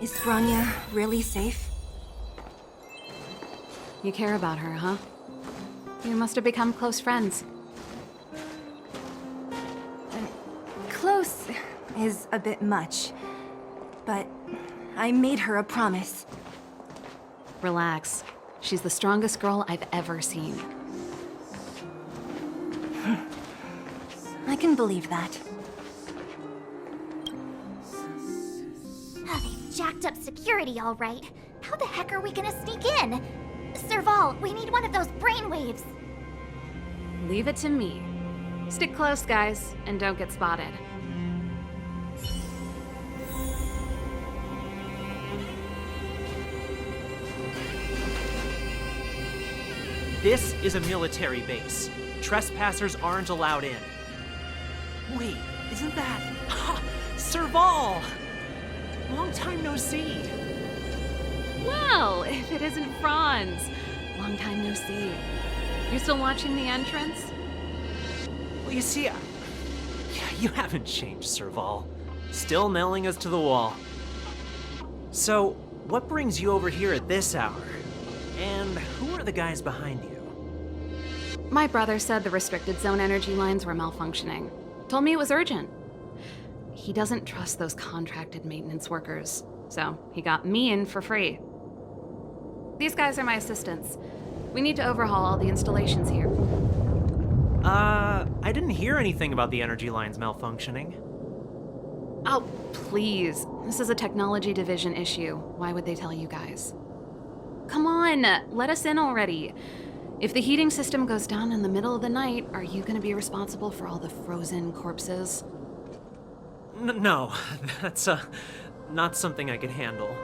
Is Bronya really safe? You care about her, huh? You must have become close friends. Close is a bit much, but I made her a promise. Relax. She's the strongest girl I've ever seen. I can believe that. They've jacked up security, all right. How the heck are we gonna sneak in? Serval, we need one of those brainwaves. Leave it to me. Stick close, guys, and don't get spotted. This is a military base. Trespassers aren't allowed in. Wait, isn't that... Serval! Long time no see. Well, if it isn't Franz. Long time no see. You still watching the entrance? Well, you see, you haven't changed, Serval. Still nailing us to the wall. So, what brings you over here at this hour? And who are the guys behind you? My brother said the restricted zone energy lines were malfunctioning. Told me it was urgent. He doesn't trust those contracted maintenance workers, so he got me in for free. These guys are my assistants. We need to overhaul all the installations here. I didn't hear anything about the energy lines malfunctioning. Oh, please. This is a technology division issue. Why would they tell you guys? Come on, let us in already. If the heating system goes down in the middle of the night, are you gonna be responsible for all the frozen corpses? No, that's not something I could handle.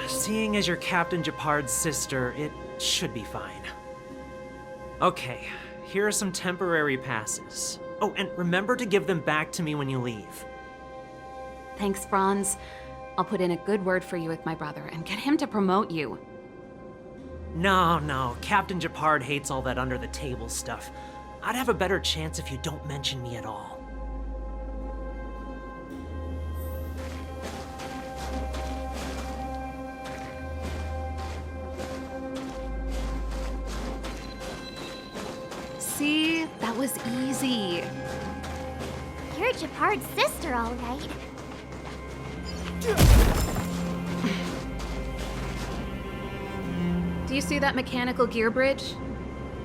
Seeing as you're Captain Japard's sister, it should be fine. Okay, here are some temporary passes. Oh, and remember to give them back to me when you leave. Thanks, Franz. I'll put in a good word for you with my brother and get him to promote you. No, Captain Japard hates all that under-the-table stuff. I'd have a better chance if you don't mention me at all. See? That was easy. You're Japard's sister, all right. Do you see that mechanical gear bridge?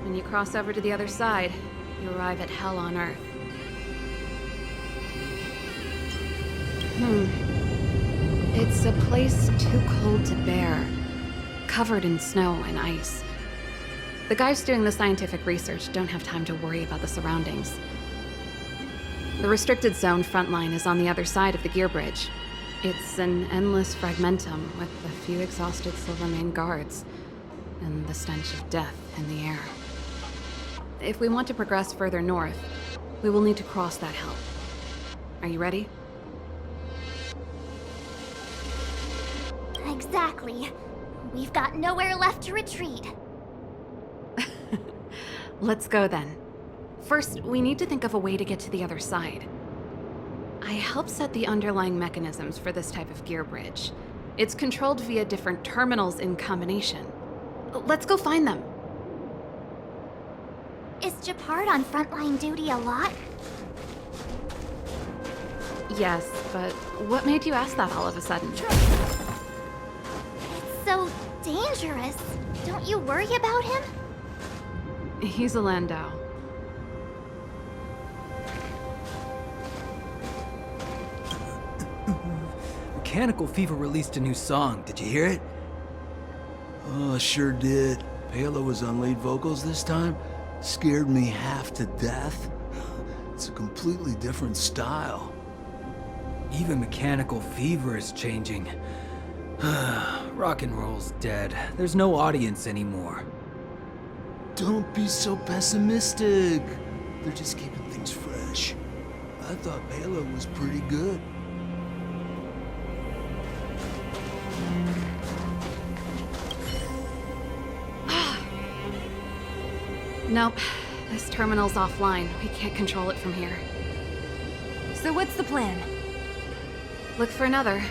When you cross over to the other side, you arrive at hell on Earth. It's a place too cold to bear, covered in snow and ice. The guys doing the scientific research don't have time to worry about the surroundings. The restricted zone front line is on the other side of the gear bridge. It's an endless fragmentum with a few exhausted Silvermane guards, and the stench of death in the air. If we want to progress further north, we will need to cross that hell. Are you ready? Exactly. We've got nowhere left to retreat. Let's go then. First, we need to think of a way to get to the other side. I helped set the underlying mechanisms for this type of gear bridge. It's controlled via different terminals in combination. Let's go find them. Is Japard on frontline duty a lot? Yes, but what made you ask that all of a sudden? It's so dangerous. Don't you worry about him? He's a Landau. Mechanical Fever released a new song. Did you hear it? Oh, sure did. Palo was on lead vocals this time. Scared me half to death. It's a completely different style. Even Mechanical Fever is changing. Rock and roll's dead. There's no audience anymore. Don't be so pessimistic. They're just keeping things fresh. I thought Palo was pretty good. Nope. This terminal's offline. We can't control it from here. So what's the plan? Look for another.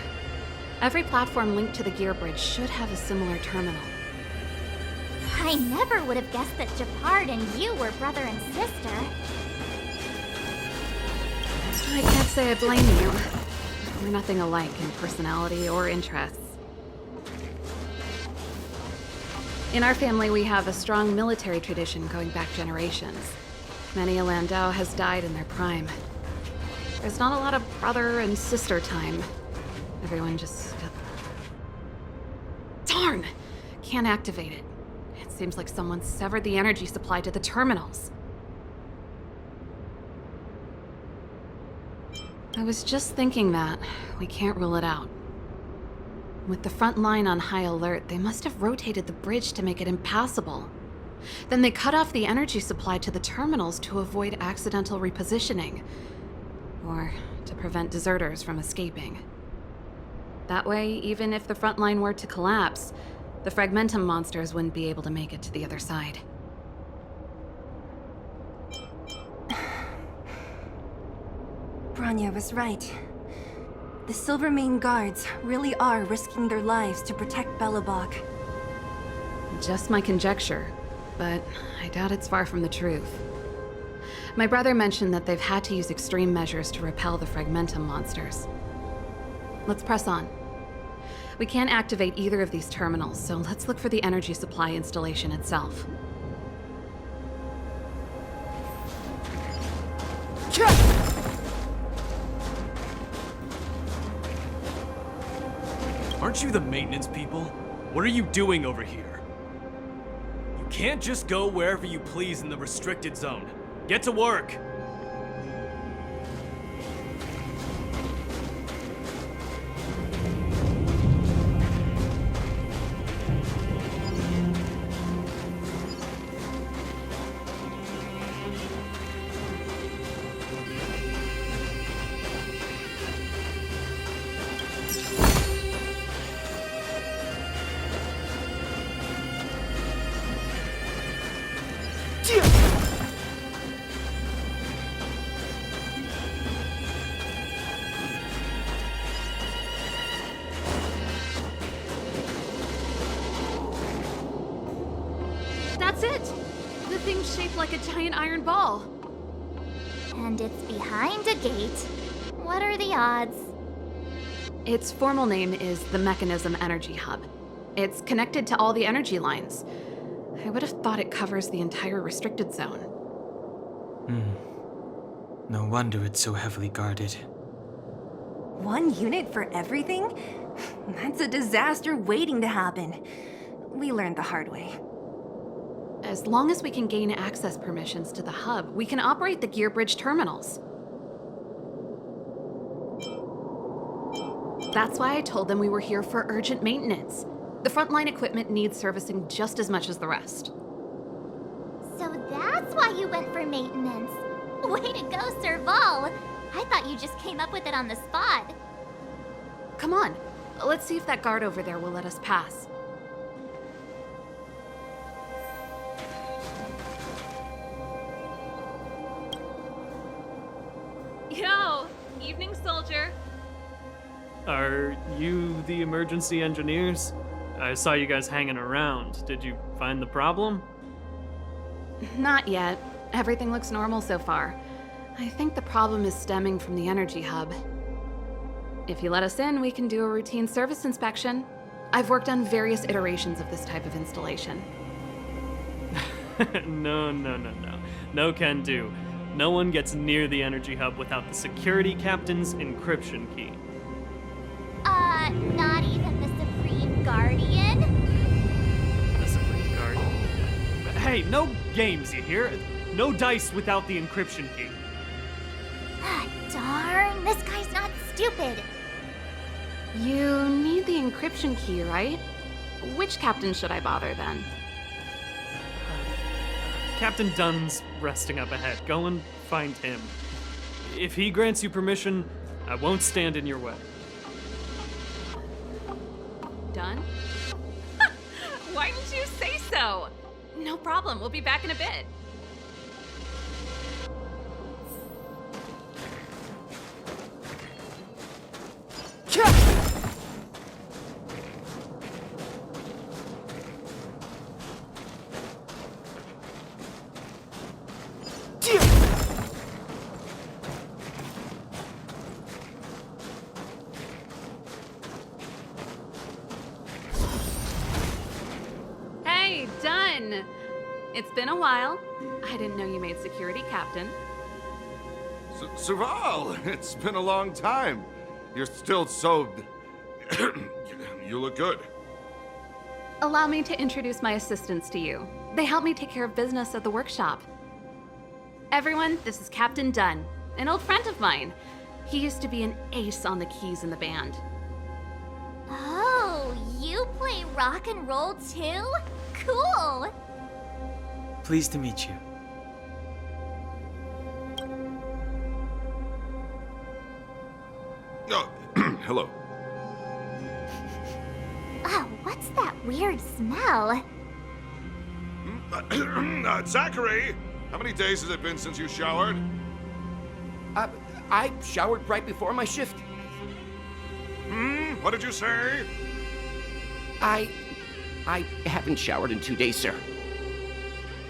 Every platform linked to the gear bridge should have a similar terminal. I never would have guessed that Japard and you were brother and sister. I can't say I blame you. We're nothing alike in personality or interests. In our family, we have a strong military tradition going back generations. Many a Landau has died in their prime. There's not a lot of brother and sister time. Everyone just... Darn! Can't activate it. It seems like someone severed the energy supply to the terminals. I was just thinking that. We can't rule it out. With the front line on high alert, they must have rotated the bridge to make it impassable. Then they cut off the energy supply to the terminals to avoid accidental repositioning. Or to prevent deserters from escaping. That way, even if the front line were to collapse, the Fragmentum monsters wouldn't be able to make it to the other side. Branya was right. The Silvermane guards really are risking their lives to protect Belobog. Just my conjecture, but I doubt it's far from the truth. My brother mentioned that they've had to use extreme measures to repel the Fragmentum monsters. Let's press on. We can't activate either of these terminals, so let's look for the energy supply installation itself. Aren't you the maintenance people? What are you doing over here? You can't just go wherever you please in the restricted zone. Get to work! That's it! The thing's shaped like a giant iron ball. And it's behind a gate. What are the odds? Its formal name is the Mechanism Energy Hub. It's connected to all the energy lines. I would have thought it covers the entire restricted zone. No wonder it's so heavily guarded. One unit for everything? That's a disaster waiting to happen. We learned the hard way. As long as we can gain access permissions to the hub, we can operate the gear bridge terminals. That's why I told them we were here for urgent maintenance. The frontline equipment needs servicing just as much as the rest. So that's why you went for maintenance. Way to go, Serval! I thought you just came up with it on the spot. Come on, let's see if that guard over there will let us pass. Yo! Evening, soldier. Are you the emergency engineers? I saw you guys hanging around. Did you find the problem? Not yet. Everything looks normal so far. I think the problem is stemming from the energy hub. If you let us in, we can do a routine service inspection. I've worked on various iterations of this type of installation. No. No can do. No one gets near the energy hub without the security captain's encryption key. Not even the Supreme Guardian? The Supreme Guardian? Hey, no games, you hear? No dice without the encryption key. Darn, this guy's not stupid. You need the encryption key, right? Which captain should I bother then? Captain Dunn's resting up ahead. Go and find him. If he grants you permission, I won't stand in your way. Done? Why didn't you say so? No problem, we'll be back in a bit. Dunn! It's been a while. I didn't know you made security captain. Serval, it's been a long time. You're still so... You look good. Allow me to introduce my assistants to you. They help me take care of business at the workshop. Everyone, this is Captain Dunn, an old friend of mine. He used to be an ace on the keys in the band. Oh, you play rock and roll too? Cool! Pleased to meet you. Oh, hello. Oh, what's that weird smell? Zachary! How many days has it been since you showered? I showered right before my shift. What did you say? I haven't showered in 2 days, sir.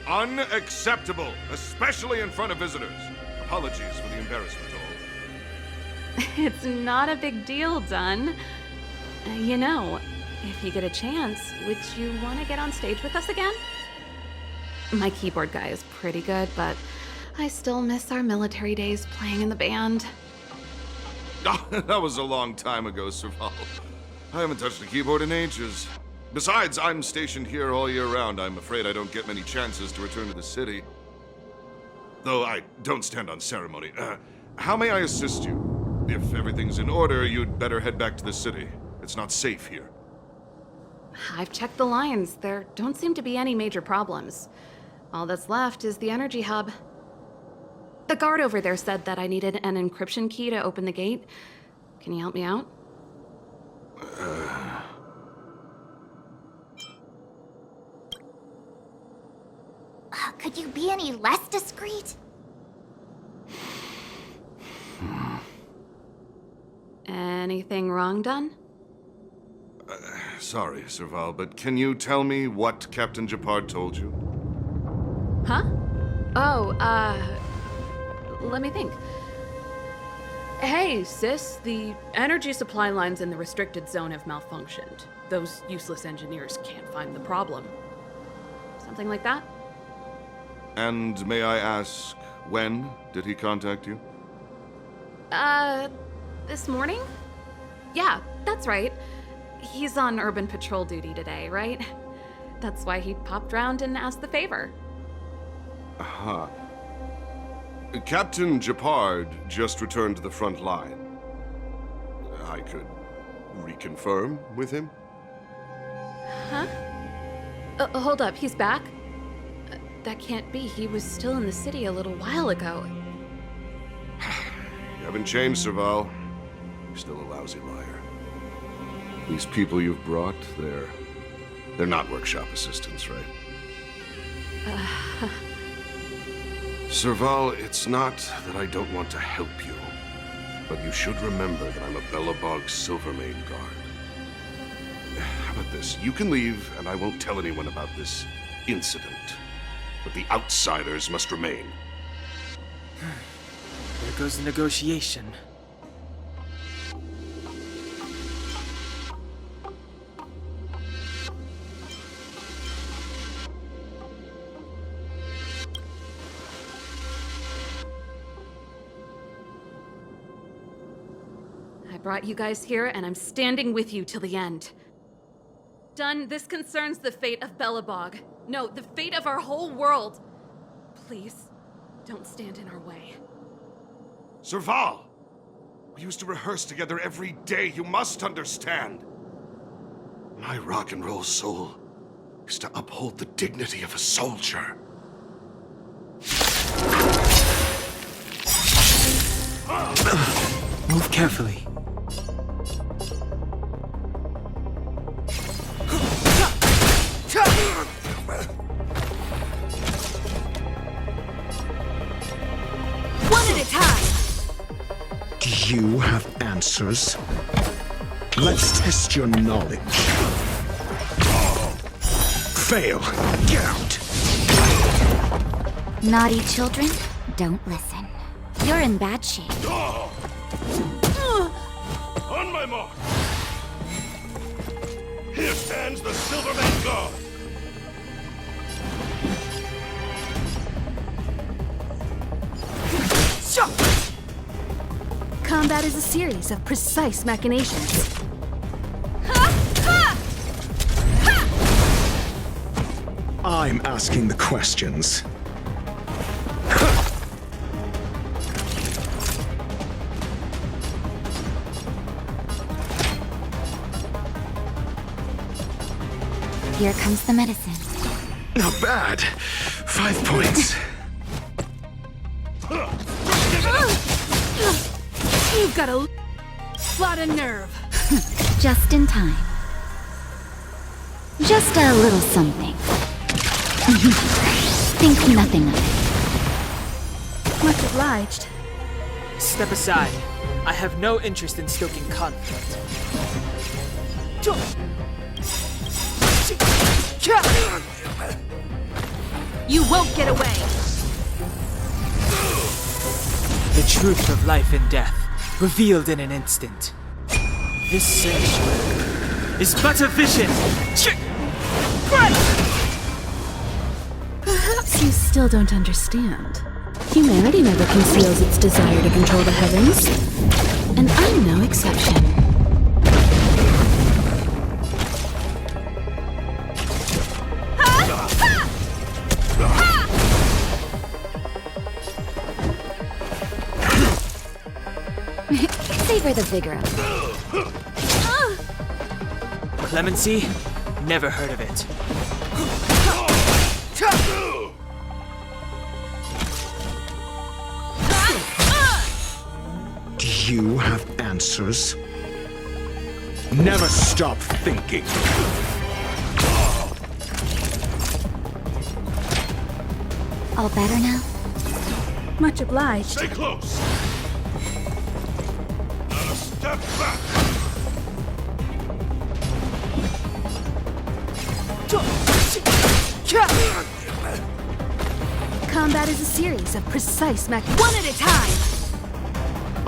Unacceptable, especially in front of visitors. Apologies for the embarrassment, all. It's not a big deal, Dunn. You know, if you get a chance, would you want to get on stage with us again? My keyboard guy is pretty good, but I still miss our military days playing in the band. That was a long time ago, Serval. I haven't touched a keyboard in ages. Besides, I'm stationed here all year round. I'm afraid I don't get many chances to return to the city. Though I don't stand on ceremony. How may I assist you? If everything's in order, you'd better head back to the city. It's not safe here. I've checked the lines. There don't seem to be any major problems. All that's left is the energy hub. The guard over there said that I needed an encryption key to open the gate. Can you help me out? Could you be any less discreet? Anything wrong, Dunn? Sorry, Serval, but can you tell me what Captain Japard told you? Huh? Oh, let me think. Hey, sis, the energy supply lines in the restricted zone have malfunctioned. Those useless engineers can't find the problem. Something like that? And may I ask, when did he contact you? This morning? Yeah, that's right. He's on urban patrol duty today, right? That's why he popped round and asked the favor. Aha. Captain Japard just returned to the front line. I could reconfirm with him? Huh? Hold up, he's back? That can't be. He was still in the city a little while ago. You haven't changed, Serval. You're still a lousy liar. These people you've brought, they're not workshop assistants, right? Serval, it's not that I don't want to help you, but you should remember that I'm a Belobog Silvermane guard. How about this? You can leave, and I won't tell anyone about this incident. But the outsiders must remain. There goes the negotiation. I brought you guys here, and I'm standing with you till the end. Dunn, this concerns the fate of Belobog. No, the fate of our whole world. Please, don't stand in our way. Serval! We used to rehearse together every day, you must understand. My rock and roll soul is to uphold the dignity of a soldier. Move carefully. One at a time. Do you have answers? Let's test your knowledge. Fail. Get out. Naughty children, don't listen. You're in bad shape. On my mark! Here stands the Silvermane Guard! Combat is a series of precise machinations. I'm asking the questions. Here comes the medicine. Not bad. 5 points. You've got a lot of nerve. Just in time. Just a little something. Think nothing of it. Much obliged. Step aside. I have no interest in stoking conflict. You won't get away. The truth of life and death, revealed in an instant. This sanctuary is but a vision. Perhaps you still don't understand. Humanity never conceals its desire to control the heavens. And I'm no exception. Savor the vigor of it. Clemency? Never heard of it. Do you have answers? Never stop thinking. All better now? Much obliged. Stay close! Not a step back! Combat is a series of precise one at a time.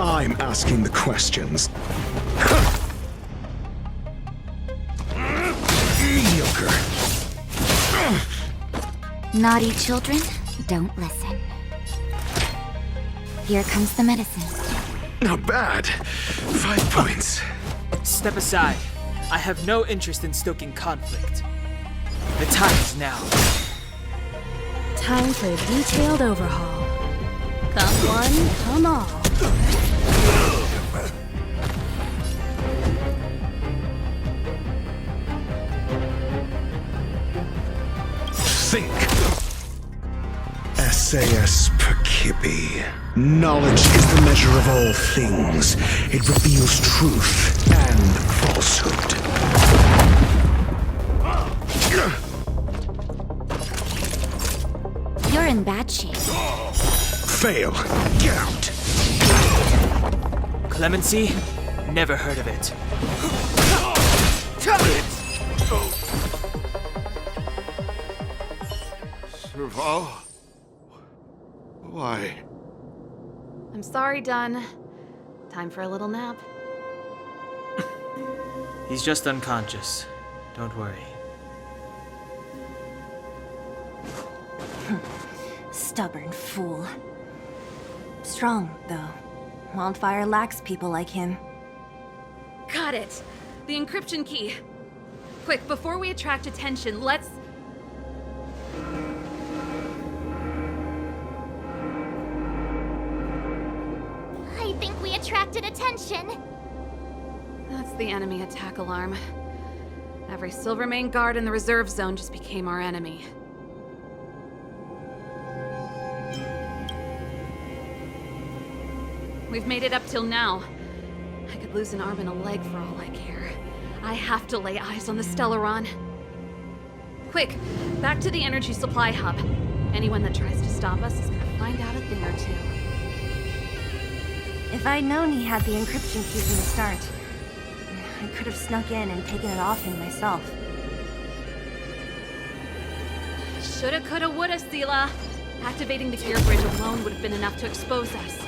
I'm asking the questions. Mediocre. Naughty children, don't listen. Here comes the medicine. Not bad. 5 points. Step aside. I have no interest in stoking conflict. The time is now. Time for a detailed overhaul. Come one, come all. Think. SAS Perkibi. Knowledge is the measure of all things. It reveals truth and falsehood. You're in bad shape. Fail. Get out. Clemency? Never heard of it. Serval? Why? I'm sorry, Dunn. Time for a little nap. He's just unconscious. Don't worry. Stubborn fool. Strong, though. Wildfire lacks people like him. Got it! The encryption key. Quick, before we attract attention, let's... I think we attracted attention. That's the enemy attack alarm. Every Silvermane guard in the reserve zone just became our enemy. We've made it up till now. I could lose an arm and a leg for all I care. I have to lay eyes on the Stellaron. Quick, back to the energy supply hub. Anyone that tries to stop us is gonna find out a thing or two. If I'd known he had the encryption key from the start, I could have snuck in and taken it off him myself. Shoulda, coulda, woulda, Sela. Activating the gear bridge alone would have been enough to expose us.